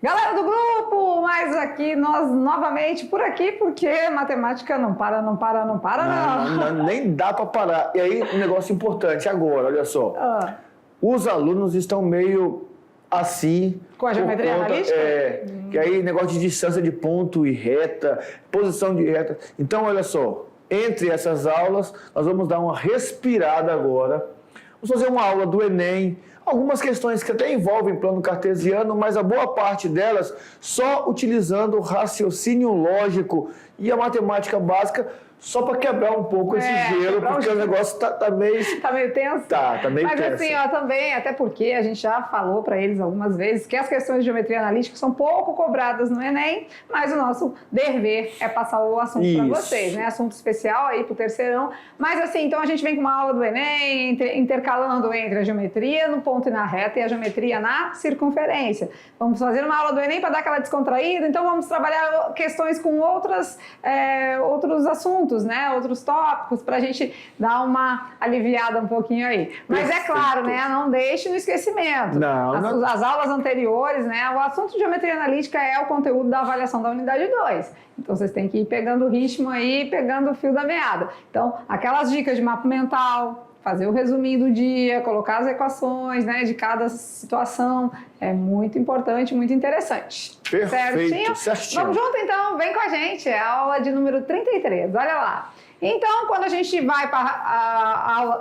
Galera do grupo, mas aqui nós novamente por aqui, porque matemática não para, não. Nem dá para parar. E aí, um negócio importante agora, olha só. Os alunos estão meio assim... Com a geometria analítica? Que aí negócio de distância de ponto e reta, posição de reta. Então, olha só, entre essas aulas, nós vamos dar uma respirada agora. Vamos fazer uma aula do Enem, algumas questões que até envolvem plano cartesiano, mas a boa parte delas só utilizando o raciocínio lógico e a matemática básica, só para quebrar um pouco esse gelo, porque o negócio tá meio... Tá meio tenso? Tá meio tenso. Mas assim, também, até porque a gente já falou para eles algumas vezes que as questões de geometria analítica são pouco cobradas no Enem, mas o nosso dever é passar o assunto para vocês, né? Assunto especial aí pro terceirão. Mas assim, então a gente vem com uma aula do Enem, intercalando entre a geometria no ponto e na reta e a geometria na circunferência. Vamos fazer uma aula do Enem para dar aquela descontraída, então vamos trabalhar questões com outros assuntos, né? Outros tópicos, para a gente dar uma aliviada um pouquinho aí. Mas é claro, né? Não deixe no esquecimento. As aulas anteriores, né? O assunto de geometria analítica é o conteúdo da avaliação da unidade 2. Então, vocês têm que ir pegando o ritmo aí, pegando o fio da meada. Então, aquelas dicas de mapa mental, fazer o resuminho do dia, colocar as equações, né, de cada situação, é muito importante, muito interessante. Perfeito, certinho. Vamos junto então, vem com a gente, é a aula de número 33, olha lá. Então, quando a gente vai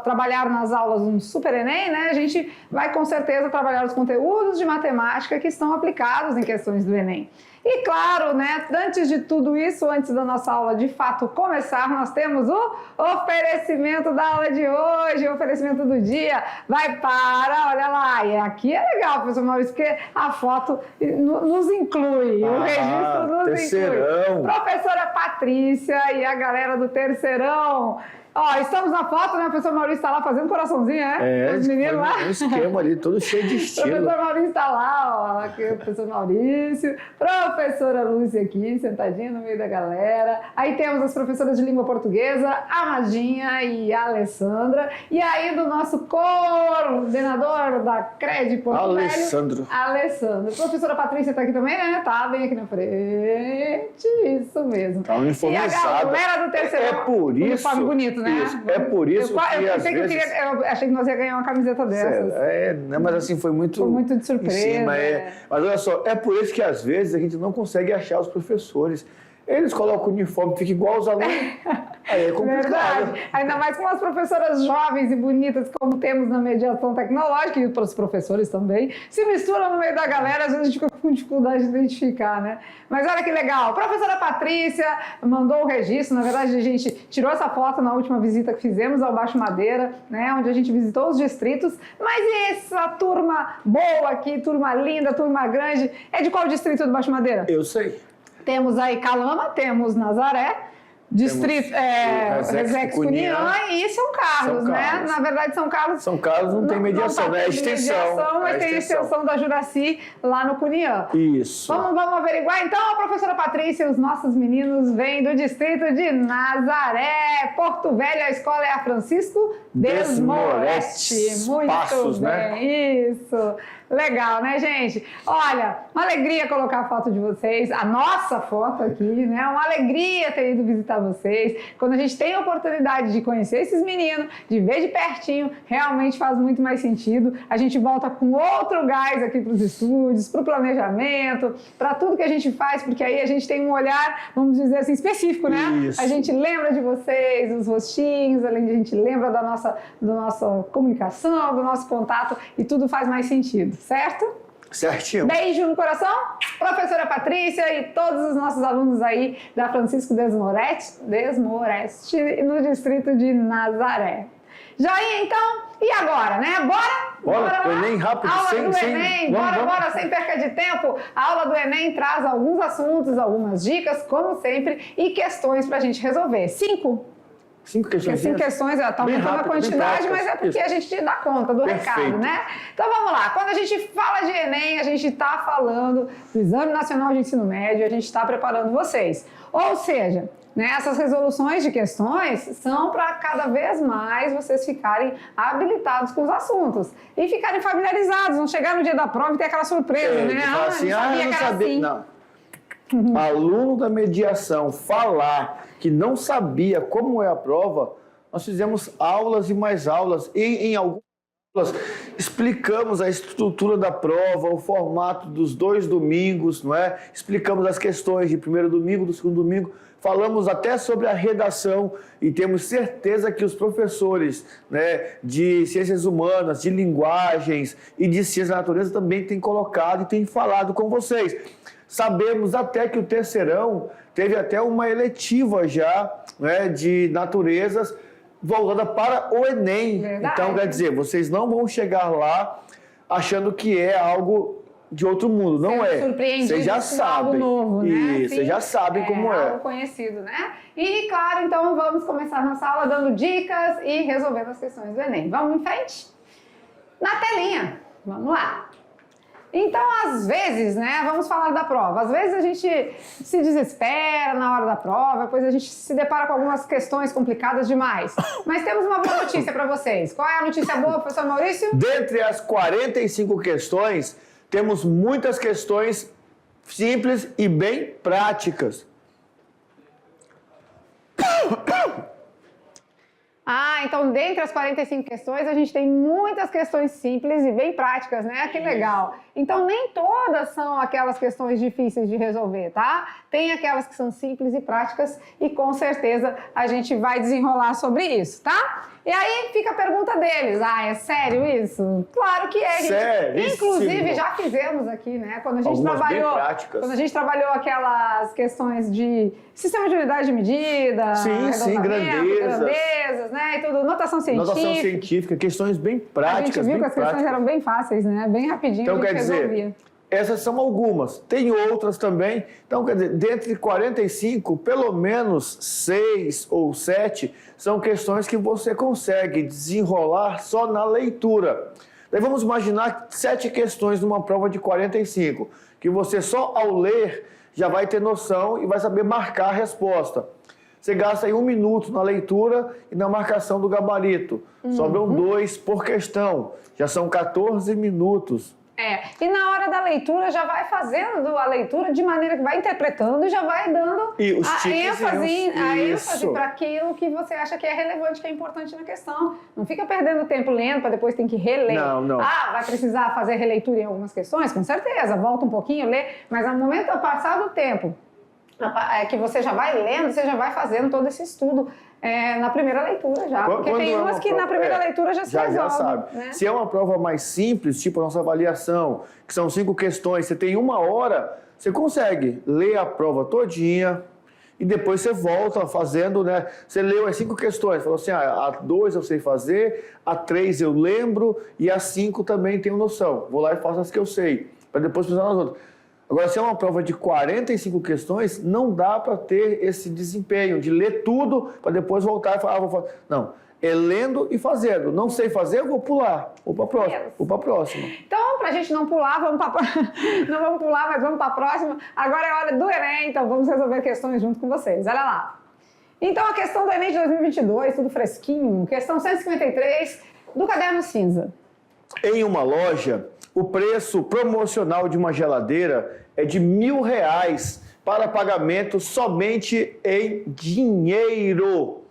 trabalhar nas aulas do Super Enem, né, a gente vai com certeza trabalhar os conteúdos de matemática que estão aplicados em questões do Enem. E claro, né, antes de tudo isso, antes da nossa aula de fato começar, nós temos o oferecimento da aula de hoje, o oferecimento do dia. Olha lá, e aqui é legal, professor Maurício, porque a foto nos inclui, o registro nos terceirão. Inclui. Professora Patrícia e a galera do terceirão. Estamos na foto, né? O professor Maurício está lá fazendo coraçãozinho, né? Os meninos lá. Um esquema ali, todo cheio de estilo. O professor Maurício está lá, aqui o professor Maurício. Professora Lúcia aqui, sentadinha no meio da galera. Aí temos as professoras de língua portuguesa, a Madinha e a Alessandra. E aí do nosso coordenador da CRED Porto Velho, Alessandro. Professora Patrícia está aqui também, né? Tá bem aqui na frente. Isso mesmo. Tá uniformizado. E a galera do terceiro. É por isso. Uniforme bonito, né? Isso. É por isso eu achei que nós ia ganhar uma camiseta dessas. Mas assim, foi muito de surpresa. Cima, Mas olha só, é por isso que às vezes a gente não consegue achar os professores. Eles colocam o uniforme, fica igual aos alunos. Aí é complicado. Verdade. Ainda mais com as professoras jovens e bonitas, como temos na mediação tecnológica, e os professores também, se misturam no meio da galera, às vezes a gente fica com dificuldade de identificar, né? Mas olha que legal, a professora Patrícia mandou o registro, na verdade a gente tirou essa foto na última visita que fizemos ao Baixo Madeira, né? Onde a gente visitou os distritos, mas essa turma boa aqui, turma linda, turma grande, é de qual distrito do Baixo Madeira? Eu sei. Temos aí Calama, temos Nazaré, distrito Resex Cunhã e São Carlos, né? Na verdade, São Carlos não tem mediação, né? É extensão. Mas tem a extensão da Juraci lá no Cunhã. Isso. Vamos averiguar? Então, a professora Patrícia e os nossos meninos vêm do distrito de Nazaré, Porto Velho. A escola é a Francisco Desmoretti. Muito Passos, bem, né? Isso. Legal, né, gente? Olha, uma alegria colocar a foto de vocês, a nossa foto aqui, né? Uma alegria ter ido visitar vocês. Quando a gente tem a oportunidade de conhecer esses meninos, de ver de pertinho, realmente faz muito mais sentido. A gente volta com outro gás aqui para os estúdios, para o planejamento, para tudo que a gente faz, porque aí a gente tem um olhar, vamos dizer assim, específico, né? Isso. A gente lembra de vocês, dos rostinhos, além de a gente lembra da nossa comunicação, do nosso contato, e tudo faz mais sentido. Certo? Certinho. Beijo no coração, professora Patrícia e todos os nossos alunos aí da Francisco Desmoretti no distrito de Nazaré. Joinha, então? E agora, né? Bora lá? Enem rápido, aula do Enem, bora, sem perca de tempo. A aula do Enem traz alguns assuntos, algumas dicas, como sempre, e questões pra gente resolver. 5 questões. 5 questões, tá aumentando a quantidade, mas é porque a gente dá conta do recado, né? Então vamos lá, quando a gente fala de Enem, a gente está falando do Exame Nacional de Ensino Médio, a gente está preparando vocês. Ou seja, né? Essas resoluções de questões são para cada vez mais vocês ficarem habilitados com os assuntos e ficarem familiarizados, não chegar no dia da prova e ter aquela surpresa, né? Assim, eu não sabia. Assim. Não. Aluno da mediação falar que não sabia como é a prova, nós fizemos aulas e mais aulas, e em algumas aulas explicamos a estrutura da prova, o formato dos 2 domingos, não é? Explicamos as questões de primeiro domingo, do segundo domingo, falamos até sobre a redação e temos certeza que os professores, né, de ciências humanas, de linguagens e de ciências da natureza também têm colocado e têm falado com vocês. Sabemos até que o terceirão teve até uma eletiva já, né, de naturezas voltada para o Enem. Verdade. Então, quer dizer, vocês não vão chegar lá achando que é algo de outro mundo. Não é. Vocês já sabem. Algo novo, né? Isso, vocês já sabem como é. Algo conhecido, né? E, claro, então vamos começar nossa aula dando dicas e resolvendo as questões do Enem. Vamos em frente? Na telinha. Vamos lá. Então, às vezes, né, vamos falar da prova. Às vezes a gente se desespera na hora da prova, depois a gente se depara com algumas questões complicadas demais. Mas temos uma boa notícia para vocês. Qual é a notícia boa, professor Maurício? Dentre as 45 questões, temos muitas questões simples e bem práticas. Então, dentre as 45 questões, a gente tem muitas questões simples e bem práticas, né? Que legal. Então, nem todas são aquelas questões difíceis de resolver, tá? Tem aquelas que são simples e práticas e, com certeza, a gente vai desenrolar sobre isso, tá? E aí, fica a pergunta deles. É sério isso? Claro que é, gente. Seríssimo. Inclusive, já fizemos aqui, né? Quando a gente trabalhou aquelas questões de sistema de unidade de medida, sim, grandezas, né? E tudo, notação científica, questões bem práticas. A gente viu que as questões eram bem fáceis, né? Bem rapidinho, então, a gente resolvia. Dizer, essas são algumas. Tem outras também. Então, quer dizer, dentre 45, pelo menos 6 ou 7 são questões que você consegue desenrolar só na leitura. Daí vamos imaginar 7 questões numa prova de 45, que você só ao ler já vai ter noção e vai saber marcar a resposta. Você gasta aí 1 minuto na leitura e na marcação do gabarito. Sobram 2 por questão. Já são 14 minutos. E na hora da leitura já vai fazendo a leitura de maneira que vai interpretando e já vai dando a ênfase para aquilo que você acha que é relevante, que é importante na questão. Não fica perdendo tempo lendo para depois ter que reler. Não. Vai precisar fazer releitura em algumas questões? Com certeza, volta um pouquinho, lê, mas no momento do passar do tempo, que você já vai lendo, você já vai fazendo todo esse estudo na primeira leitura já. Porque tem umas que na primeira leitura já se resolve. Já sabe. Né? Se é uma prova mais simples, tipo a nossa avaliação, que são 5 questões, você tem 1 hora, você consegue ler a prova todinha e depois você volta fazendo, né? Você leu as 5 questões, falou assim, a 2 eu sei fazer, a 3 eu lembro e a 5 também tenho noção. Vou lá e faço as que eu sei, para depois pensar nas outras. Agora, se é uma prova de 45 questões, não dá para ter esse desempenho de ler tudo para depois voltar e falar, vou fazer. Não, é lendo e fazendo. Não sei fazer, eu vou pular. Vou para a próxima. Então, para a gente não pular, não vamos pular, mas vamos para a próxima. Agora é hora do Enem, então vamos resolver questões junto com vocês. Olha lá. Então, a questão do Enem de 2022, tudo fresquinho. Questão 153 do Caderno Cinza. Em uma loja, o preço promocional de uma geladeira é de R$1.000 para pagamento somente em dinheiro.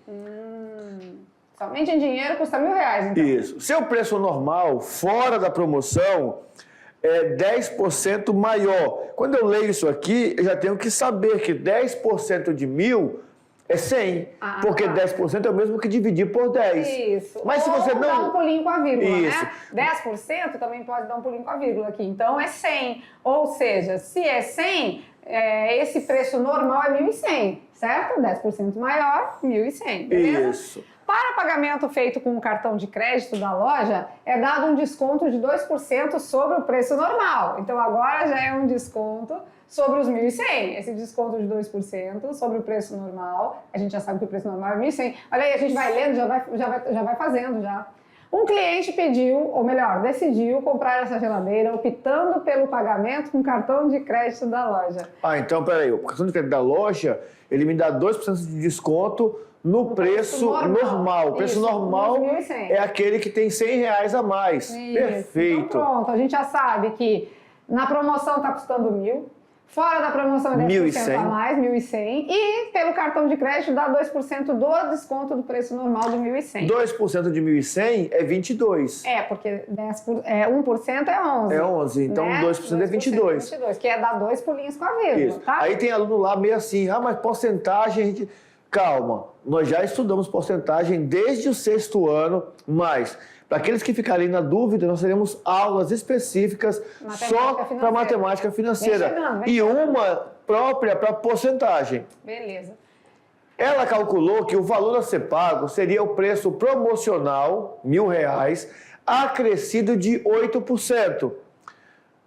Somente em dinheiro custa R$1.000, então. Isso. Seu preço normal, fora da promoção, é 10% maior. Quando eu leio isso aqui, eu já tenho que saber que 10% de 1.000 é 100, porque 10% é o mesmo que dividir por 10. Isso. Mas se você não... dá um pulinho com a vírgula, isso, né? 10% também pode dar um pulinho com a vírgula aqui. Então, é 100. Ou seja, se é 100, esse preço normal é 1.100, certo? 10% maior, 1.100, beleza? Isso. Para pagamento feito com o cartão de crédito da loja, é dado um desconto de 2% sobre o preço normal. Então, agora já é um desconto sobre os 1.100. Esse desconto de 2% sobre o preço normal. A gente já sabe que o preço normal é 1.100. Olha aí, a gente vai lendo, já vai fazendo já. Um cliente pediu, ou melhor, decidiu comprar essa geladeira optando pelo pagamento com cartão de crédito da loja. Então, peraí, o cartão de crédito da loja, ele me dá 2% de desconto no preço normal. O preço normal é aquele que tem R$100 a mais. Isso. Perfeito. Então, pronto, a gente já sabe que na promoção está custando 1.000. Fora da promoção é 10% a mais, 1.100. E pelo cartão de crédito dá 2% do desconto do preço normal de 1.100. 2% de 1.100 é 22. Porque 1% é 11. É 11, então né? 2% é 22. Que é dar 2 pulinhos com a vírgula, tá? Aí tem aluno lá meio assim, mas porcentagem... a gente... Calma, nós já estudamos porcentagem desde o 6º ano, mas... Para aqueles que ficarem na dúvida, nós teremos aulas específicas só para matemática financeira. E uma própria para porcentagem. Beleza. Ela calculou que o valor a ser pago seria o preço promocional, R$1.000, acrescido de 8%.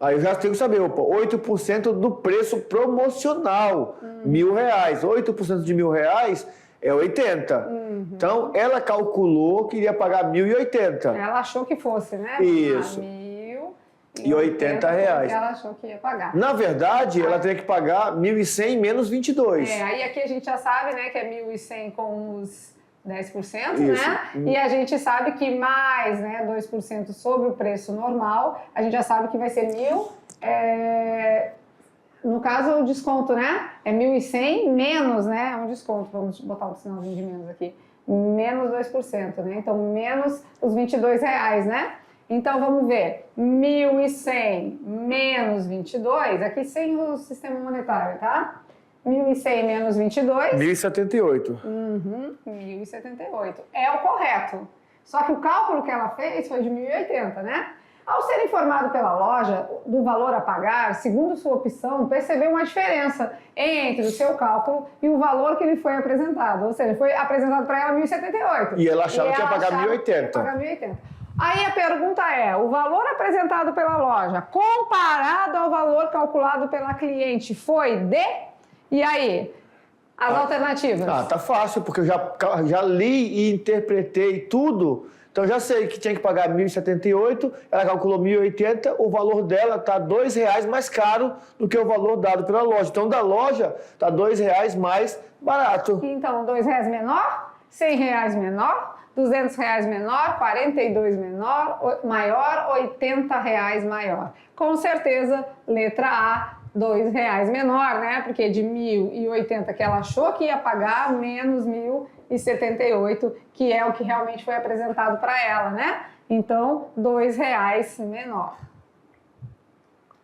Aí eu já tenho que saber, 8% do preço promocional, R$1.000. 8% de R$1.000 é 80. Então, ela calculou que iria pagar 1.080. Ela achou que fosse, né? Isso. R$1.080. Ela achou que ia pagar. Na verdade, ela teria que pagar 1.100 menos 22. Aí aqui a gente já sabe, né, que é 1.100 com os 10%, Isso. né? E a gente sabe que mais, né, 2% sobre o preço normal, a gente já sabe que vai ser 1.000... No caso, o desconto, né? É 1.100 menos, né? Um desconto, vamos botar um sinalzinho de menos aqui. Menos 2%, né? Então, menos os R$22, né? Então, vamos ver. 1.100 menos 22, aqui sem o sistema monetário, tá? 1.100 menos 22... 1.078. 1.078. É o correto. Só que o cálculo que ela fez foi de 1.080, né? Ao ser informado pela loja do valor a pagar, segundo sua opção, percebeu uma diferença entre o seu cálculo e o valor que lhe foi apresentado. Ou seja, foi apresentado para ela 1.078. E ela achava que ia pagar 1.080. Aí a pergunta é, o valor apresentado pela loja, comparado ao valor calculado pela cliente, foi de... E aí? As alternativas? Tá fácil, porque eu já li e interpretei tudo. Então, já sei que tinha que pagar 1.078, ela calculou 1.080, o valor dela está R$2 mais caro do que o valor dado pela loja. Então, da loja, está R$2 mais barato. Então, R$2 menor, R$100 menor, R$200 menor, R$42 menor, maior, R$80 maior. Com certeza, letra A, R$2 menor, né? Porque de 1.080 que ela achou que ia pagar, menos 1.078, que é o que realmente foi apresentado para ela, né? Então, R$2 menor.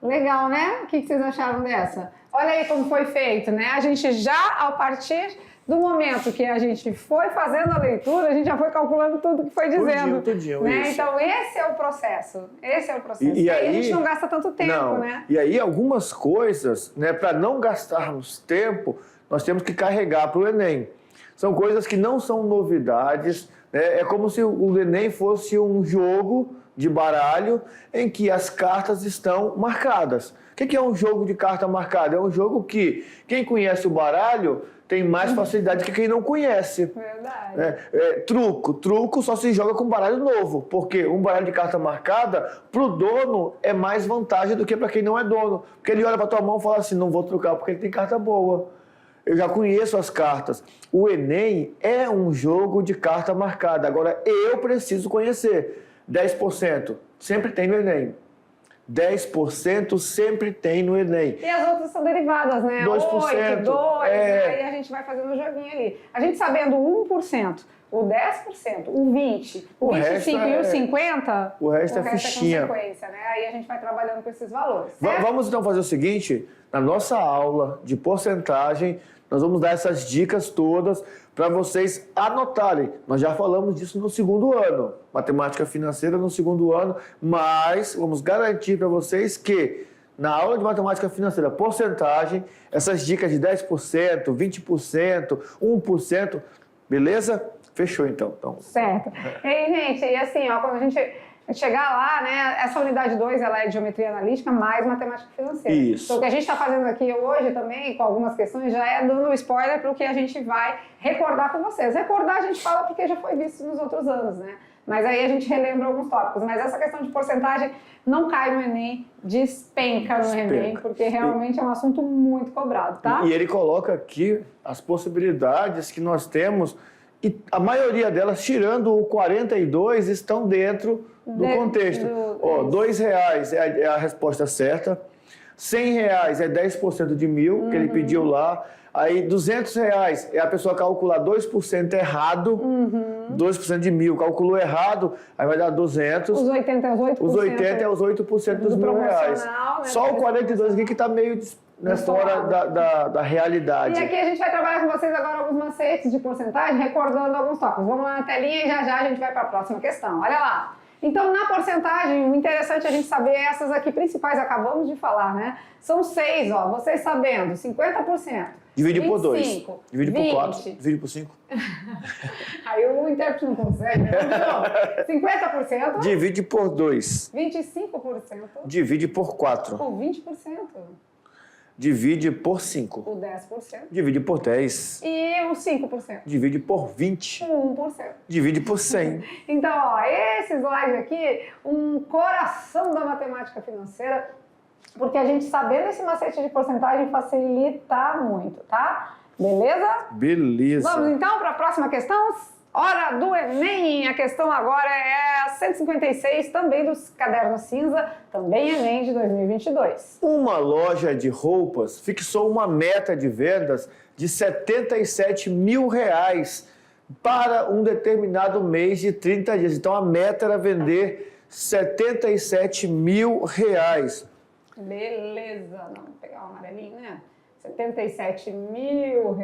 Legal, né? O que vocês acharam dessa? Olha aí como foi feito, né? A gente já, a partir do momento que a gente foi fazendo a leitura, a gente já foi calculando tudo que foi dizendo. Tudinho, né? isso. Então, esse é o processo. E aí a gente não gasta tanto tempo, né? E aí, algumas coisas, né, para não gastarmos tempo, nós temos que carregar para o Enem. São coisas que não são novidades, né? É como se o Enem fosse um jogo de baralho em que as cartas estão marcadas. O que é um jogo de carta marcada? É um jogo que quem conhece o baralho tem mais facilidade que quem não conhece. Verdade. Truco só se joga com baralho novo, porque um baralho de carta marcada, pro dono, é mais vantagem do que para quem não é dono. Porque ele olha para tua mão e fala assim, não vou trucar porque ele tem carta boa. Eu já conheço as cartas. O Enem é um jogo de carta marcada. Agora, eu preciso conhecer. 10% sempre tem no Enem. 10% sempre tem no Enem. E as outras são derivadas, né? 2%. 8, 2, aí a gente vai fazendo o joguinho ali. A gente sabendo 1%, o 10%, o 20%, o 25% e o 50%, o resto é fichinha. É consequência, né? Aí a gente vai trabalhando com esses valores. Vamos então fazer o seguinte, na nossa aula de porcentagem, nós vamos dar essas dicas todas para vocês anotarem. Nós já falamos disso no 2º ano, matemática financeira no 2º ano, mas vamos garantir para vocês que na aula de matemática financeira, porcentagem, essas dicas de 10%, 20%, 1%, beleza? Fechou então. Certo. E aí, gente, e assim, ó, quando a gente chegar lá, né, essa unidade 2, ela é de geometria analítica mais matemática financeira. Isso. Então, o que a gente está fazendo aqui hoje também, com algumas questões, já é dando spoiler para o que a gente vai recordar com vocês. Recordar a gente fala porque já foi visto nos outros anos, né? Mas aí a gente relembra alguns tópicos. Mas essa questão de porcentagem não cai no Enem, despenca no Enem, porque realmente é um assunto muito cobrado, tá? E ele coloca aqui as possibilidades que nós temos, e a maioria delas, tirando o 42, estão dentro do contexto. Ó, R$2 é a resposta certa, R$100 é 10% de 1.000, que ele pediu lá. Aí, R$200 é a pessoa calcular 2% errado, 2% de 1.000, calculou errado, aí vai dar 200. Os 80 é os 8%. Os 80 é os 8% dos R$1.000. Né, só o 42 aqui que está meio fora da realidade. E aqui a gente vai trabalhar com vocês agora alguns macetes de porcentagem, recordando alguns tópicos. Vamos lá na telinha e já a gente vai para a próxima questão. Olha lá. Então, na porcentagem, o interessante é a gente saber essas aqui principais, acabamos de falar, né? São 6, ó, vocês sabendo, 50%. Divide 25, por 2. Divide 20. por 4. Divide por 5. Aí o intérprete não consegue, né? Então, 50%. Divide por 2. 25%. Divide por 4. O 20%. Divide por 5. O 10%. Divide por 10. E o 5%. Divide por 20. O 1%. Divide por 100. Então, ó, esse slide aqui, um coração da matemática financeira, porque a gente sabendo esse macete de porcentagem facilita muito, tá? Beleza? Beleza. Vamos então para a próxima questão? Hora do Enem! A questão agora é a 156, também dos cadernos cinza, também Enem de 2022. Uma loja de roupas fixou uma meta de vendas de R$77 mil para um determinado mês de 30 dias. Então a meta era vender R$77 mil. Beleza, não, vou pegar o amarelinho, né? R$77 mil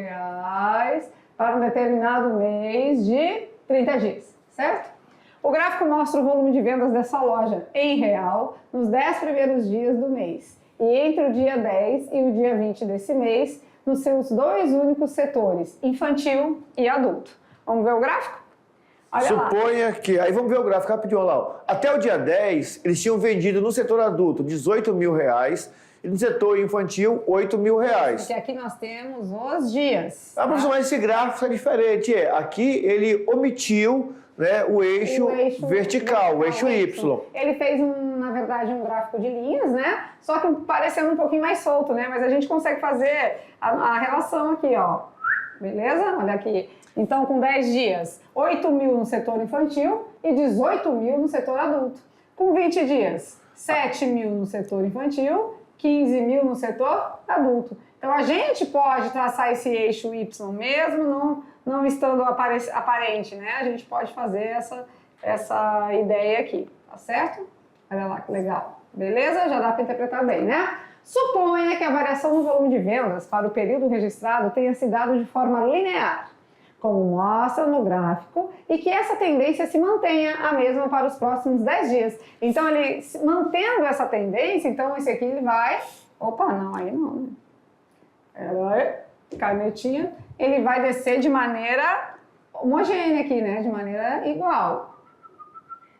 para um determinado mês de 30 dias, certo? O gráfico mostra o volume de vendas dessa loja em real nos 10 primeiros dias do mês e entre o dia 10 e o dia 20 desse mês nos seus dois únicos setores, infantil e adulto. Vamos ver o gráfico? Olha Suponha lá. Que... Aí vamos ver o gráfico rapidinho, olha lá. Até o dia 10, eles tinham vendido no setor adulto R$18 mil e no setor infantil R$8 mil. Porque aqui nós temos os dias. Ah, professor, mas esse gráfico é diferente. Aqui ele omitiu, né, o eixo vertical, o eixo Y. Ele fez, na verdade, um gráfico de linhas, né? Só que parecendo um pouquinho mais solto, né? Mas a gente consegue fazer a relação aqui, ó. Beleza? Olha aqui. Então, com 10 dias, 8 mil no setor infantil e 18 mil no setor adulto. Com 20 dias, 7 mil no setor infantil, 15 mil no setor adulto. Então, a gente pode traçar esse eixo Y mesmo, não estando aparente, né? A gente pode fazer essa ideia aqui, tá certo? Olha lá que legal. Beleza? Já dá para interpretar bem, né? Suponha que a variação no volume de vendas para o período registrado tenha se dado de forma linear, como mostra no gráfico, e que essa tendência se mantenha a mesma para os próximos 10 dias. Então, ele mantendo essa tendência, então esse aqui ele vai... Opa, não, aí não. Canetinha. Ele vai descer de maneira homogênea aqui, né? De maneira igual.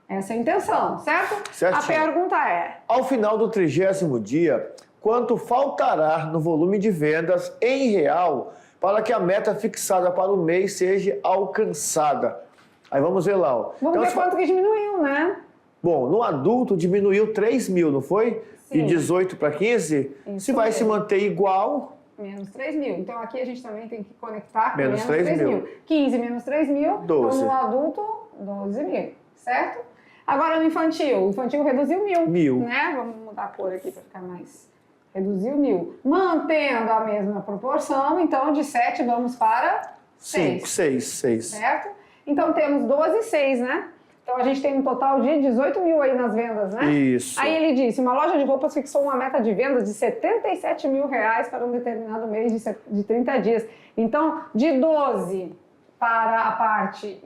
Essa é a intenção, certo? Certinho. A pergunta é... Ao final do 30º dia, quanto faltará no volume de vendas em real para que a meta fixada para o mês seja alcançada? Aí vamos ver lá. Ó. Vamos ver quanto que diminuiu, né? Bom, no adulto diminuiu 3 mil, não foi? Sim. De 18 para 15? Isso se vai mesmo. Se manter igual... Menos 3 mil. Então, aqui a gente também tem que conectar com menos 3 mil. 15 menos 3 mil. 12. Então, no adulto, 12 mil, certo? Agora, no infantil. O infantil reduziu 1.000. Né? Vamos mudar a cor aqui para ficar mais... Reduziu 1.000. Mantendo a mesma proporção, então, de 7 vamos para 6. 6. Certo? Então, temos 12 e 6, né? Então, a gente tem um total de 18 mil aí nas vendas, né? Isso. Aí ele disse, uma loja de roupas fixou uma meta de vendas de R$77 mil para um determinado mês de 30 dias. Então, de 12 para a parte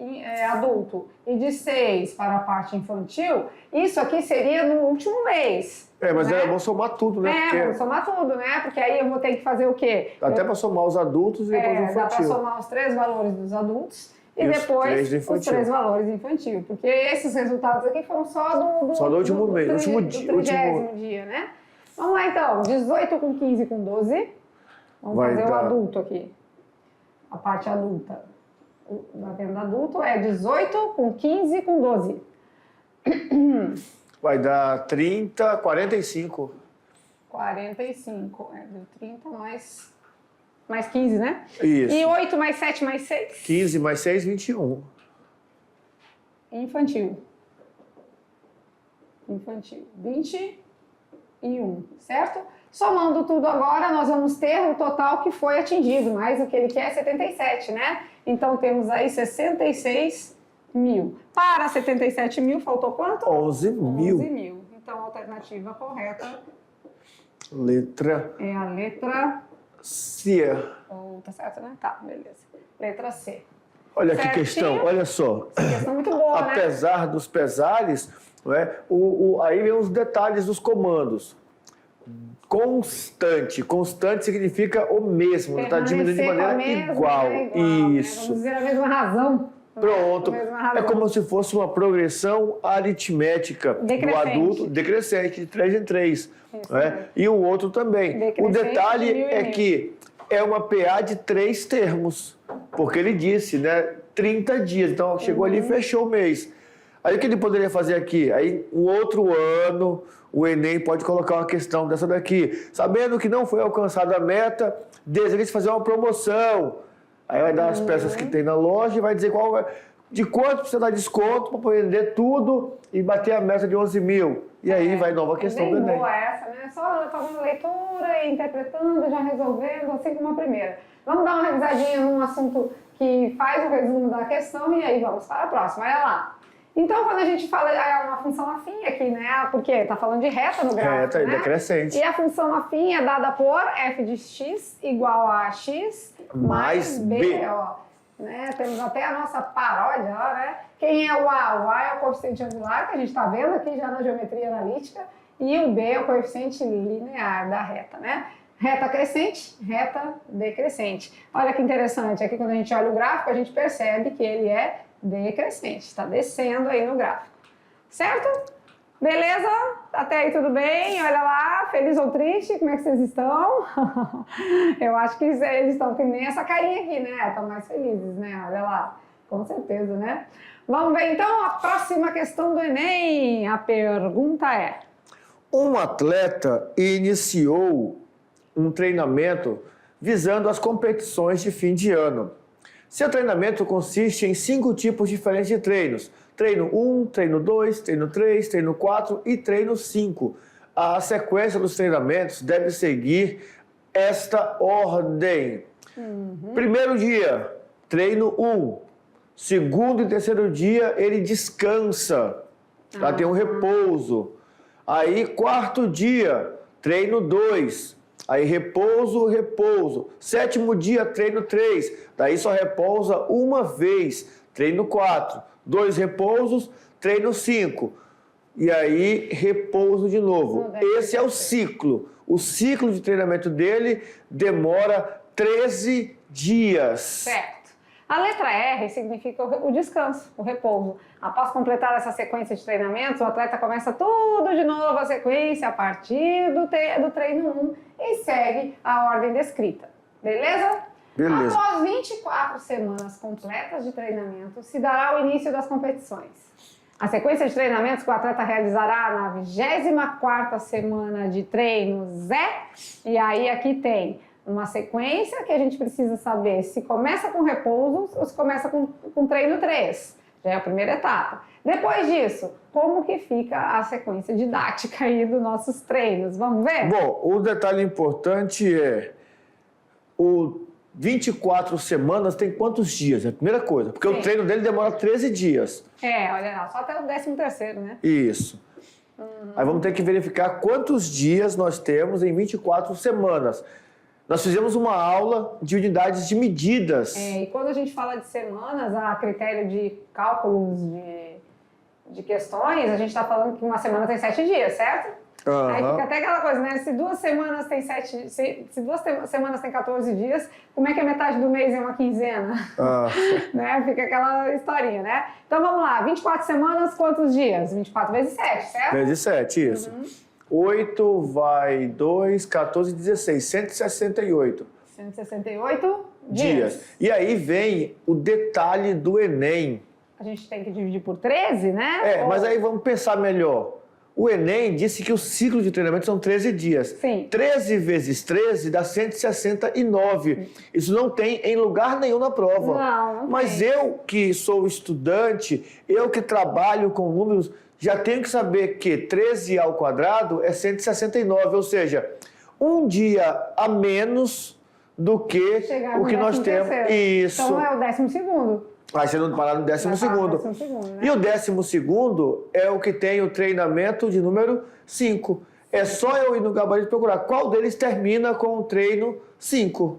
adulto e de 6 para a parte infantil, isso aqui seria no último mês. Mas né? é bom somar tudo, né? Vamos somar tudo, né? Porque aí eu vou ter que fazer o quê? Até para somar os adultos e depois o infantil. Dá para somar os 3 valores dos adultos. E depois os 3 valores infantil. Porque esses resultados aqui foram só do último mês, do 30º dia, né? Vamos lá então, 18 com 15 com 12. Vamos fazer o adulto aqui. A parte adulta. da venda adulto é 18 com 15 com 12. Vai dar 30, 45. 45. É, deu 30 mais 15, né? Isso. E 8 mais 7 mais 6? 15 mais 6, 21. Infantil. 21, certo? Somando tudo agora, nós vamos ter o total que foi atingido, mais o que ele quer é 77, né? Então temos aí 66 mil. Para 77 mil, faltou quanto? 11 mil. 11 mil. Então a alternativa correta Letra é a letra... C. Tá certo, né? Tá, beleza. Letra C. Olha Certinho. que questão, olha só. Questão muito boa, né? Apesar dos pesares, não é? Aí vem os detalhes dos comandos. Constante. Constante significa o mesmo, está diminuindo de maneira igual. Né? Isso. Vamos dizer a mesma razão. Pronto. A mesma razão. É como se fosse uma progressão aritmética do adulto decrescente, de 3 em 3. Né? E o outro também. O detalhe é que é uma PA de 3 termos, porque ele disse, né, 30 dias. Então, chegou ali e fechou o mês. Aí, o que ele poderia fazer aqui? Aí, um outro ano, o Enem pode colocar uma questão dessa daqui. Sabendo que não foi alcançada a meta, deseja fazer uma promoção. Aí vai dar as peças que tem na loja e vai dizer de quanto você dá desconto para poder vender tudo e bater a meta de 11 mil. E aí vai nova questão do Enem. Boa essa, né? Só fazendo leitura e interpretando, já resolvendo, assim como a primeira. Vamos dar uma revisadinha num assunto que faz o resumo da questão e aí vamos para a próxima. Olha lá. Então, quando a gente fala, é uma função afim aqui, né? Porque está falando de reta no gráfico, Reta e né? decrescente. E a função afim é dada por f de x igual a x mais b, ó. Né? Temos até a nossa paródia, ó, né? Quem é o A? O A é o coeficiente angular, que a gente está vendo aqui já na geometria analítica, e o B é o coeficiente linear da reta, né? Reta crescente, reta decrescente. Olha que interessante, aqui quando a gente olha o gráfico, a gente percebe que ele é decrescente, está descendo aí no gráfico, certo? Beleza? Até aí tudo bem? Olha lá, feliz ou triste? Como é que vocês estão? Eu acho que eles estão que nem essa carinha aqui, né? Estão mais felizes, né? Olha lá, com certeza, né? Vamos ver então a próxima questão do Enem. A pergunta é: um atleta iniciou um treinamento visando as competições de fim de ano. Seu treinamento consiste em 5 tipos diferentes de treinos. Treino 1, treino 2, treino 3, treino 4 e treino 5. A sequência dos treinamentos deve seguir esta ordem. Primeiro dia, treino 1. Segundo e terceiro dia, ele descansa. Tá? Tem um repouso. Aí, quarto dia, treino 2. Aí, repouso, repouso. Sétimo dia, treino 3. Daí só repousa uma vez. Treino 4. 2 repousos, treino 5. E aí, repouso de novo. Esse é o ciclo. O ciclo de treinamento dele demora 13 dias. Certo. A letra R significa o descanso, o repouso. Após completar essa sequência de treinamentos, o atleta começa tudo de novo, a sequência, a partir do treino 1 e segue a ordem descrita. Beleza? Beleza. Após 24 semanas completas de treinamento, se dará o início das competições. A sequência de treinamentos que o atleta realizará na 24ª semana de treinos é... E aí aqui tem uma sequência que a gente precisa saber se começa com repouso ou se começa com treino 3. Já é a primeira etapa. Depois disso, como que fica a sequência didática aí dos nossos treinos? Vamos ver? Bom, o detalhe importante é o 24 semanas tem quantos dias? É a primeira coisa. Porque o treino dele demora 13 dias. É, olha lá, só até o 13º, né? Isso. Aí vamos ter que verificar quantos dias nós temos em 24 semanas. Nós fizemos uma aula de unidades de medidas. E quando a gente fala de semanas, a critério de cálculos de questões, a gente está falando que uma semana tem 7 dias, certo? Aí fica até aquela coisa, né? Se 2 semanas tem 7, se 2 semanas tem 14 dias, como é que a metade do mês é uma quinzena? Né? Fica aquela historinha, né? Então vamos lá, 24 semanas, quantos dias? 24 vezes 7, certo? Vezes 7, isso. 8 vai 2, 14, 16, 168. 168 dias. E aí vem o detalhe do Enem. A gente tem que dividir por 13, né? Mas aí vamos pensar melhor. O Enem disse que o ciclo de treinamento são 13 dias. Sim. 13 vezes 13 dá 169. Isso não tem em lugar nenhum na prova. Não Mas tem. eu que sou estudante, eu que trabalho com números, já tenho que saber que 13 ao quadrado é 169, ou seja, um dia a menos do que Chegar o que no nós temos. 13º. Isso. Então é o 12º. Vai ser parado no 12º. Né? E o 12º é o que tem o treinamento de número 5. É só eu ir no gabarito procurar qual deles termina com o treino 5.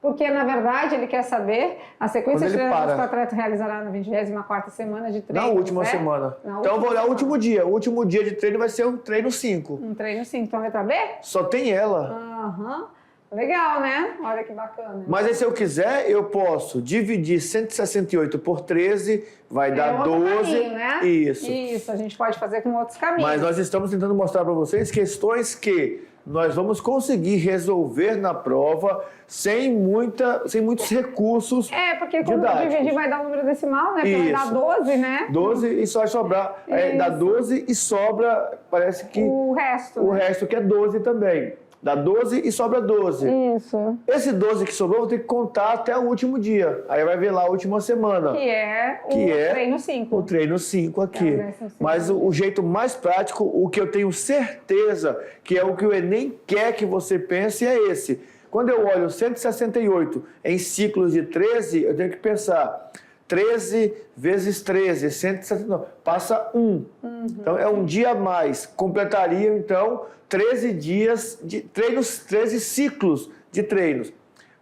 Porque, na verdade, ele quer saber a sequência de treinos que o atleta realizará na 24ª semana de treino. Na última semana. Então eu vou olhar o último dia. O último dia de treino vai ser o treino 5. Um treino 5. Então, a letra B? Só tem ela. Legal, né? Olha que bacana. Mas aí, se eu quiser, eu posso dividir 168 por 13, vai dar 12. Caminho, né? Isso, a gente pode fazer com outros caminhos. Mas nós estamos tentando mostrar para vocês questões que nós vamos conseguir resolver na prova sem muitos recursos. Porque como eu dividir vai dar um número decimal, né? Porque vai dar 12, né? 12 e só vai sobrar. Dá 12 e sobra, parece que... O resto. O resto que é 12 também. Dá 12 e sobra 12. Isso. Esse 12 que sobrou, eu vou ter que contar até o último dia. Aí vai ver lá a última semana. Que é o treino 5. O treino 5 aqui. Mas o jeito mais prático, o que eu tenho certeza que é o que o Enem quer que você pense, é esse. Quando eu olho 168 em ciclos de 13, eu tenho que pensar 13 vezes 13, 169, passa 1. Então é um dia a mais. Completaria, então, 13 dias de treinos, 13 ciclos de treinos.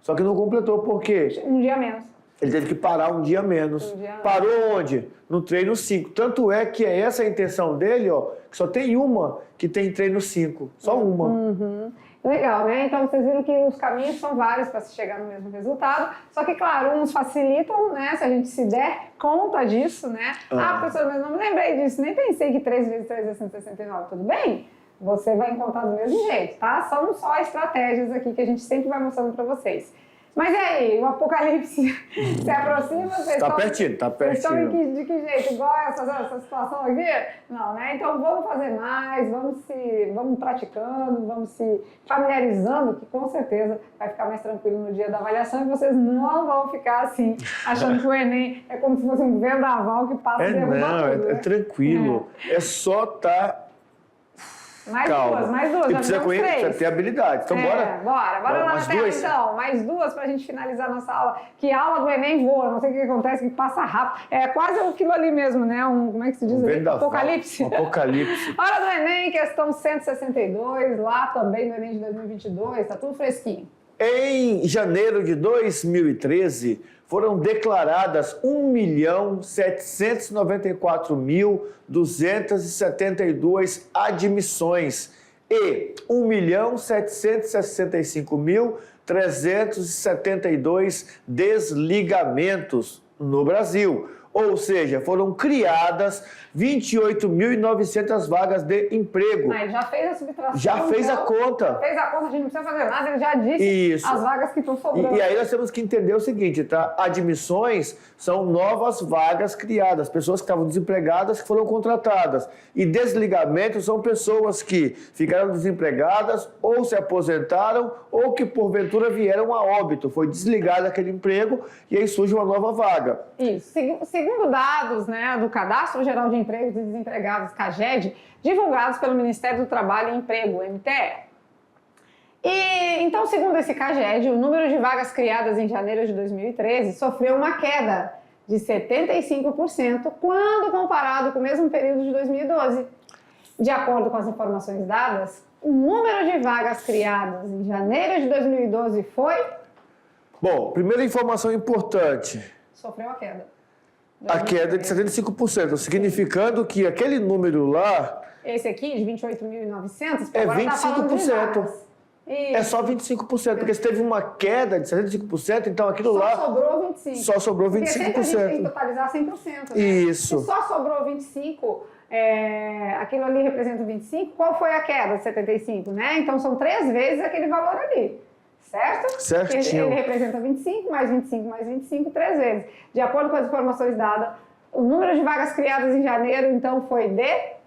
Só que não completou, por quê? Um dia a menos. Ele teve que parar um dia a menos. Parou onde? No treino 5. Tanto é que é essa a intenção dele, ó, que só tem uma que tem treino 5. Só uma. Legal, né? Então vocês viram que os caminhos são vários para se chegar no mesmo resultado. Só que, claro, uns facilitam, né? Se a gente se der conta disso, né? Professor, mas não me lembrei disso, nem pensei que 3 vezes 3 é 169. Tudo bem? Você vai encontrar do mesmo jeito, tá? São só estratégias aqui que a gente sempre vai mostrando para vocês. Mas e aí, o apocalipse se aproxima? Tá pertinho, tá pertinho. Vocês estão de que jeito? Igual essa situação aqui? Não, né? Então vamos fazer mais, vamos praticando, vamos se familiarizando, que com certeza vai ficar mais tranquilo no dia da avaliação e vocês não vão ficar assim, achando que o Enem é como se fosse um vendaval que passa e derruba tudo, é tranquilo. É só estar... Mais duas. E precisa ter habilidade. Então, bora lá na tela, então. Mais duas para a gente finalizar nossa aula. Que a aula do Enem voa, não sei o que acontece, que passa rápido. É quase aquilo ali mesmo, né? Como é que se diz ali? Apocalipse. Apocalipse. Hora do Enem, questão 162, lá também no Enem de 2022, tá tudo fresquinho. Em janeiro de 2013, foram declaradas 1.794.272 admissões e 1.765.372 desligamentos no Brasil. Ou seja, foram criadas 28.900 vagas de emprego. Mas já fez a subtração. Já fez a conta. Fez a conta, a gente não precisa fazer nada, ele já disse as vagas que estão sobrando. E aí nós temos que entender o seguinte, tá? Admissões são novas vagas criadas, pessoas que estavam desempregadas que foram contratadas. E desligamentos são pessoas que ficaram desempregadas ou se aposentaram ou que porventura vieram a óbito. Foi desligado aquele emprego e aí surge uma nova vaga. Isso. Segundo dados, né, do Cadastro Geral de Empregos e Desempregados, CAGED, divulgados pelo Ministério do Trabalho e Emprego, MTE. E, então, segundo esse CAGED, o número de vagas criadas em janeiro de 2013 sofreu uma queda de 75% quando comparado com o mesmo período de 2012. De acordo com as informações dadas, o número de vagas criadas em janeiro de 2012 foi... Bom, primeira informação importante. Sofreu a queda. A queda de 75%, significando que aquele número lá... Esse aqui, de 28.900, é agora 25%. É só 25%, porque se teve uma queda de 75%, então aquilo só lá... sobrou 25%. Só sobrou 25%. Porque sempre a gente tem que totalizar 100%, né? Isso. Se só sobrou 25%, aquilo ali representa 25%, qual foi a queda de 75%, né? Então são 3 vezes aquele valor ali. certo? Certinho. Ele representa 25, mais 25, mais 25, 3 vezes. De acordo com as informações dadas, o número de vagas criadas em janeiro, então, foi de...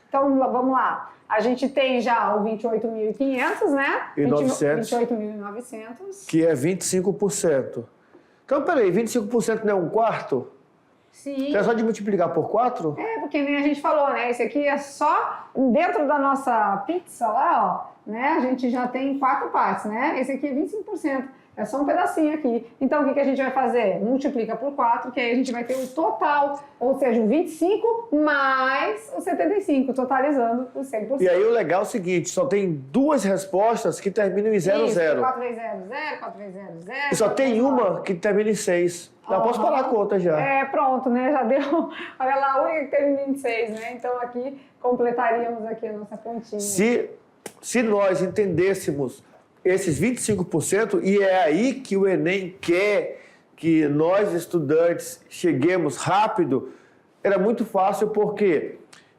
Então, vamos lá. A gente tem já o 28.500, né? E 900. 28.900. Que é 25%. Então, peraí, 25% não é um quarto? Sim. Então é só de multiplicar por 4? É, porque nem a gente falou, né? Esse aqui é só dentro da nossa pizza lá, ó, né? A gente já tem 4 partes, né? Esse aqui é 25%. É só um pedacinho aqui. Então, o que a gente vai fazer? Multiplica por 4, que aí a gente vai ter o total, ou seja, o 25 mais o 75, totalizando os 100%. E aí o legal é o seguinte, só tem 2 respostas que terminam em 00. Isso, 4 vezes 0, 0, 4 vezes 0, 0. E só tem uma que termina em 6. Já posso parar a conta já. É, pronto, né? Já deu. Olha lá, a única que termina em 6, né? Então aqui completaríamos aqui a nossa continha. Se nós entendêssemos esses 25%, e é aí que o Enem quer que nós, estudantes, cheguemos rápido, era muito fácil porque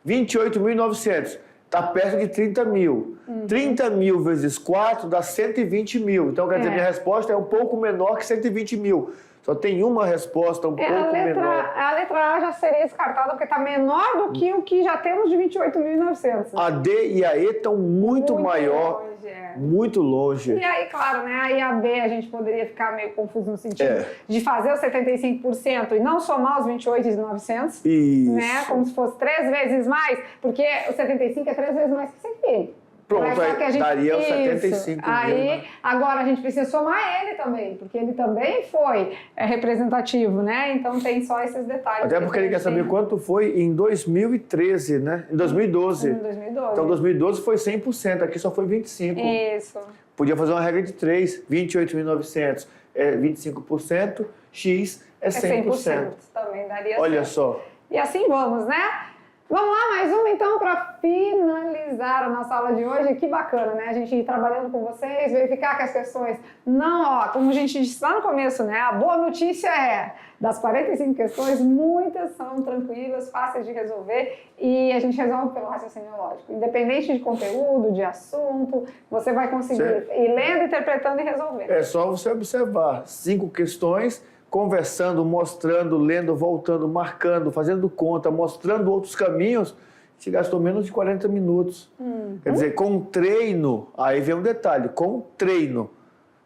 28.900 está perto de 30 mil. 30 mil vezes 4 dá 120 mil. Então, quer dizer, minha resposta é um pouco menor que 120 mil. Só tem uma resposta um pouco menor. A letra A já seria descartada porque está menor do que o que já temos de 28.900. A D e a E estão muito maior, longe, é. muito longe. E aí, claro, né? Aí a B a gente poderia ficar meio confuso no sentido de fazer os 75% e não somar os 28.900, né? Como se fosse 3 vezes mais, porque o 75 é 3 vezes mais que isso aqui. Pronto, aí daria os 75 aí, mil, né? Agora a gente precisa somar ele também, porque ele também foi representativo, né? Então tem só esses detalhes. Até porque ele quer saber quanto foi em 2013, né? Em 2012. Em 2012. Então, 2012 foi 100%, aqui só foi 25%. Isso. Podia fazer uma regra de 3, 28.900 é 25%, X é 100%. Também daria Olha certo. só. E assim vamos, né? Vamos lá, mais uma então para finalizar a nossa aula de hoje. Que bacana, né? A gente ir trabalhando com vocês, verificar que as questões não, ó, como a gente disse lá no começo, né? A boa notícia é, das 45 questões, muitas são tranquilas, fáceis de resolver e a gente resolve pelo raciocínio lógico. Independente de conteúdo, de assunto, você vai conseguir ir lendo, interpretando e resolver. É só você observar 5 questões, conversando, mostrando, lendo, voltando, marcando, fazendo conta, mostrando outros caminhos, se gastou menos de 40 minutos. Quer dizer, com treino, aí vem um detalhe, com treino,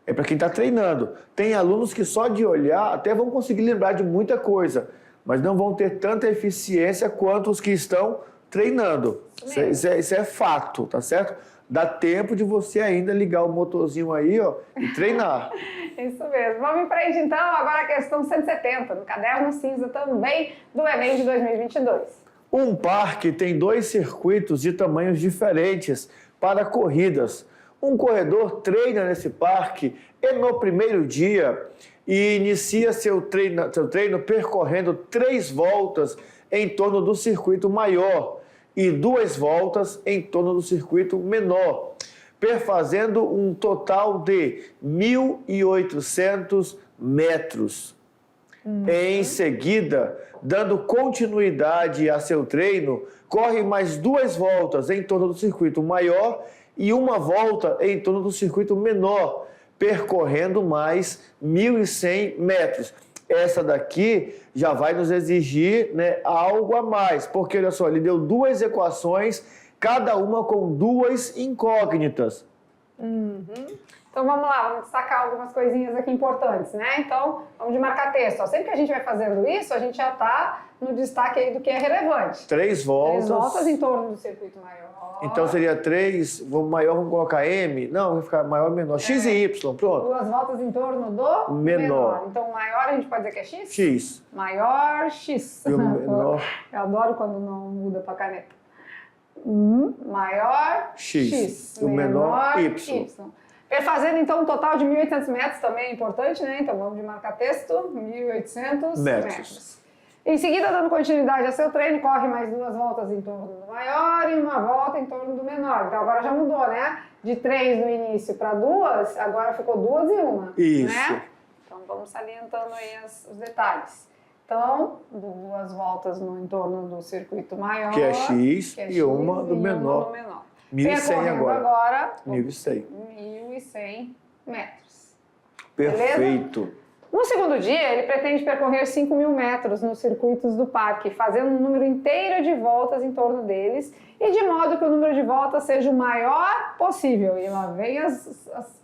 é para quem está treinando. Tem alunos que só de olhar até vão conseguir lembrar de muita coisa, mas não vão ter tanta eficiência quanto os que estão treinando. Isso é fato, tá certo? Dá tempo de você ainda ligar o motorzinho aí, ó, e treinar. Isso mesmo. Vamos em frente, então. Agora a questão 170, no caderno cinza também do Enem de 2022. Um parque tem 2 circuitos de tamanhos diferentes para corridas. Um corredor treina nesse parque e no primeiro dia e inicia seu treino percorrendo 3 voltas em torno do circuito maior e 2 voltas em torno do circuito menor, perfazendo um total de 1.800 metros. Em seguida, dando continuidade a seu treino, corre mais 2 voltas em torno do circuito maior e 1 volta em torno do circuito menor, percorrendo mais 1.100 metros. Essa daqui já vai nos exigir, né, algo a mais, porque olha só, ele deu 2 equações, cada uma com 2 incógnitas. Então vamos lá, vamos destacar algumas coisinhas aqui importantes, né? Então, vamos de marcar texto. Ó, sempre que a gente vai fazendo isso, a gente já está no destaque aí do que é relevante. 3 voltas. 3 voltas em torno do circuito maior. Então seria 3, maior, vamos colocar M? Não, vai ficar maior ou menor. X e Y, pronto. 2 voltas em torno do menor. Então, maior a gente pode dizer que é X? X. Maior, X. E o menor? Eu adoro quando não muda para caneta. Maior, X. E o menor, Y. Fazendo então um total de 1.800 metros também é importante, né? Então vamos de marcar texto, 1.800 metros. Em seguida, dando continuidade a seu treino, corre mais 2 voltas em torno do maior e 1 volta em torno do menor. Então agora já mudou, né? De 3 no início para 2, agora ficou 2 e 1. Isso. Né? Então vamos salientando aí os detalhes. Então, 2 voltas no entorno do circuito maior, que é X, que é e uma do menor. 1.100 agora. 1.100. 1.100 metros. Perfeito. Beleza? No segundo dia, ele pretende percorrer 5.000 metros nos circuitos do parque, fazendo um número inteiro de voltas em torno deles e de modo que o número de voltas seja o maior possível. E lá vem as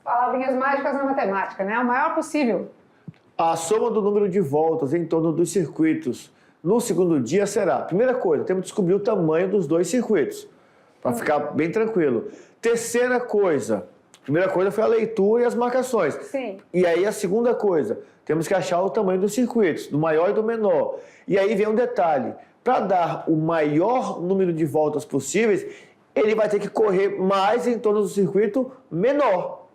palavrinhas mágicas na matemática, né? O maior possível. A soma do número de voltas em torno dos circuitos no segundo dia será, primeira coisa, temos que descobrir o tamanho dos dois circuitos, para ficar bem tranquilo. Terceira coisa, primeira coisa foi a leitura e as marcações. Sim. E aí a segunda coisa, temos que achar o tamanho dos circuitos, do maior e do menor. E aí vem um detalhe, para dar o maior número de voltas possíveis, ele vai ter que correr mais em torno do circuito menor.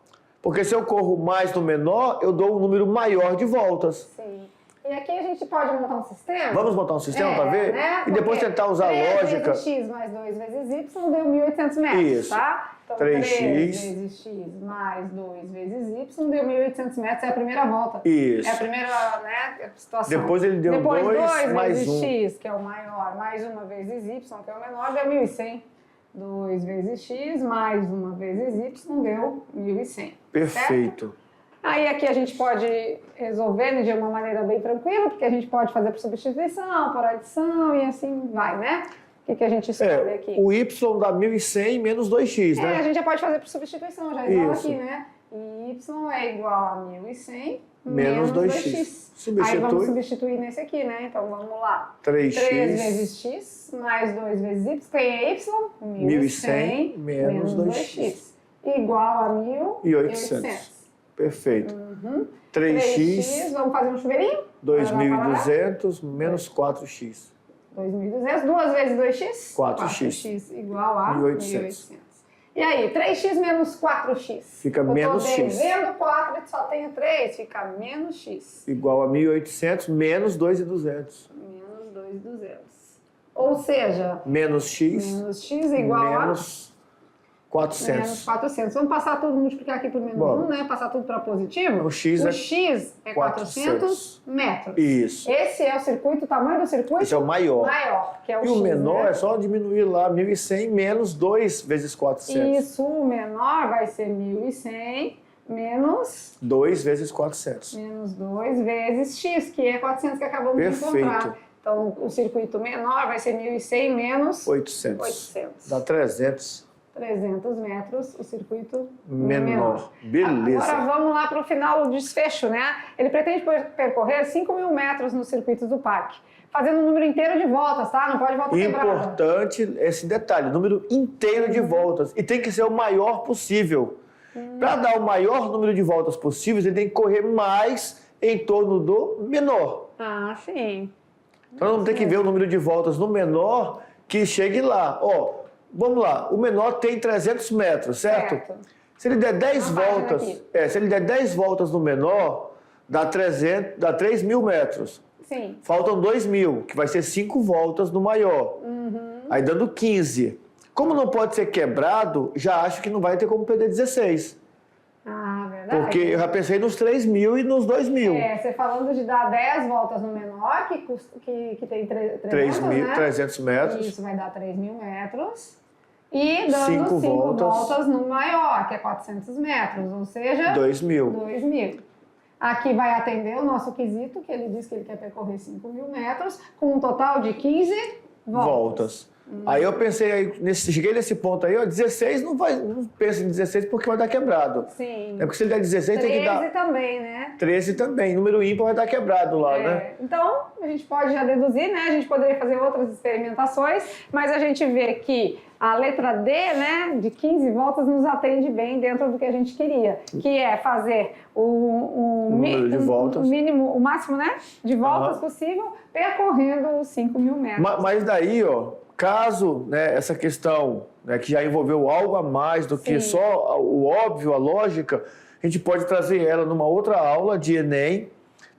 Porque se eu corro mais no menor, eu dou um número maior de voltas. Sim. E aqui a gente pode montar um sistema. Vamos montar um sistema para ver? Né? E depois tentar usar a 3 lógica. vezes x mais 2 vezes y deu 1.800 metros, Isso. tá? Então, 3x. 3 vezes x mais 2 vezes y deu 1.800 metros, é a primeira volta. Isso. É a primeira, né, situação. Depois ele deu Depois 2 mais vezes 1. x, que é o maior, mais 1 vezes y, que é o menor, deu 1.100. 2 vezes x mais 1 vezes y deu 1.100. Perfeito. Certo? Aí aqui a gente pode resolver de uma maneira bem tranquila, porque a gente pode fazer por substituição, por adição e assim vai, né? O que a gente escolhe aqui? O y dá 1.100 menos 2x, né? A gente já pode fazer por substituição, já isola Isso. aqui, né? Y é igual a 1.100 Menos 2x. Aí vamos Substitui. substituir nesse aqui, né? Então vamos lá. 3x. 3 vezes x mais 2 vezes y. Quem é y? 1.100 menos 2x. Igual a 1.800. Perfeito. 3x, 3x, vamos fazer um chuveirinho? 2.200 menos 4x. 2.200, 2 vezes 2x? 4x. Igual a 1.800. 1.800. E aí, 3x menos 4x? Fica menos x. Eu estou devendo 4 e só tenho 3, fica menos x. Igual a 1.800 menos 2.200. Menos 2.200. Ou seja, Menos x. menos x igual menos a 400. menos 400. Vamos passar tudo, multiplicar aqui por menos Bom. 1, né? Passar tudo para positivo. O x é 400 metros. Isso. Esse é o circuito, o tamanho do circuito Esse é o maior. maior, que é o E x, o menor né? é só diminuir lá 1.100 menos 2 vezes 400. Isso, o menor vai ser 1.100 menos 2 vezes 400. 2 vezes x, que é 400 que acabamos Perfeito. de encontrar. Então, o circuito menor vai ser 1.100 menos 800. 800. Dá 300. 300 metros, o circuito Menor. Beleza. Agora vamos lá para o final do desfecho, né? Ele pretende percorrer 5.000 metros nos circuitos do parque, fazendo um número inteiro de voltas, tá? Não pode volta quebrada. Importante esse detalhe, número inteiro de voltas. E tem que ser o maior possível. Para dar o maior número de voltas possíveis, ele tem que correr mais em torno do menor. Ah, sim. Então vamos ter que ver o número de voltas no menor que chegue lá. Ó, vamos lá, o menor tem 300 metros, certo? Se ele der 10 Uma página voltas, aqui. se ele der 10 voltas no menor, dá 3.000 metros. Sim. Faltam 2.000, que vai ser 5 voltas no maior. Aí dando 15. Como não pode ser quebrado, já acho que não vai ter como perder 16. Ah, verdade. Porque eu já pensei nos 3.000 e nos 2.000. Você falando de dar 10 voltas no menor, que tem 300, né? 300 metros. Isso vai dar 3.000 metros. E dando 5 5 voltas no maior, que é 400 metros, ou seja, 2.000. 2.000. Aqui vai atender o nosso quesito, que ele diz que ele quer percorrer 5.000 metros, com um total de 15 voltas. Aí eu pensei, cheguei nesse ponto aí, ó, 16 não pensa em 16 porque vai dar quebrado. Sim. É porque se ele der 16 tem que dar 13 também, né? 13 também, número ímpar vai dar quebrado lá, né? Então, a gente pode já deduzir, né? A gente poderia fazer outras experimentações, mas a gente vê que a letra D, né, de 15 voltas, nos atende bem dentro do que a gente queria, que é fazer o número de voltas. mínimo, o máximo, né, de voltas possível, percorrendo os 5.000 metros. Mas daí, ó, caso, né, essa questão, né, que já envolveu algo a mais do que só o óbvio, a lógica, a gente pode trazer ela numa outra aula de Enem,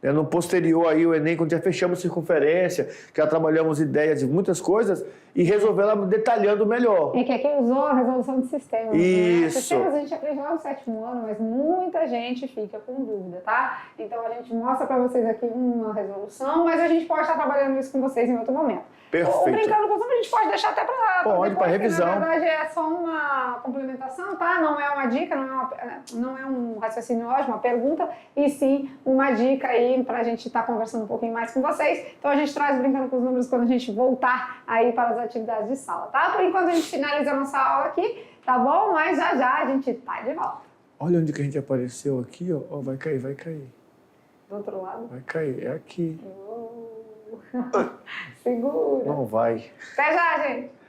né, no posterior aí o Enem, quando já fechamos circunferência, que já trabalhamos ideias de muitas coisas, e resolver ela detalhando melhor. E que aqui usou a resolução de sistemas. Isso. Né? Sistemas a gente aprende lá no 7º ano, mas muita gente fica com dúvida, tá? Então a gente mostra para vocês aqui uma resolução, mas a gente pode estar trabalhando isso com vocês em outro momento. Perfeito. O brincando com os números a gente pode deixar até para Pode, para revisão. Na verdade é só uma complementação, tá? Não é uma dica, não é um raciocínio lógico, uma pergunta, e sim uma dica aí para a gente estar conversando um pouquinho mais com vocês. Então a gente traz brincando com os números quando a gente voltar aí para as atividades de sala, tá? Por enquanto a gente finaliza a nossa aula aqui, tá bom? Mas já já a gente tá de volta. Olha onde que a gente apareceu aqui, ó. Ó, vai cair, vai cair. Do outro lado? Vai cair, é aqui. Segura. Não vai. Até já, gente.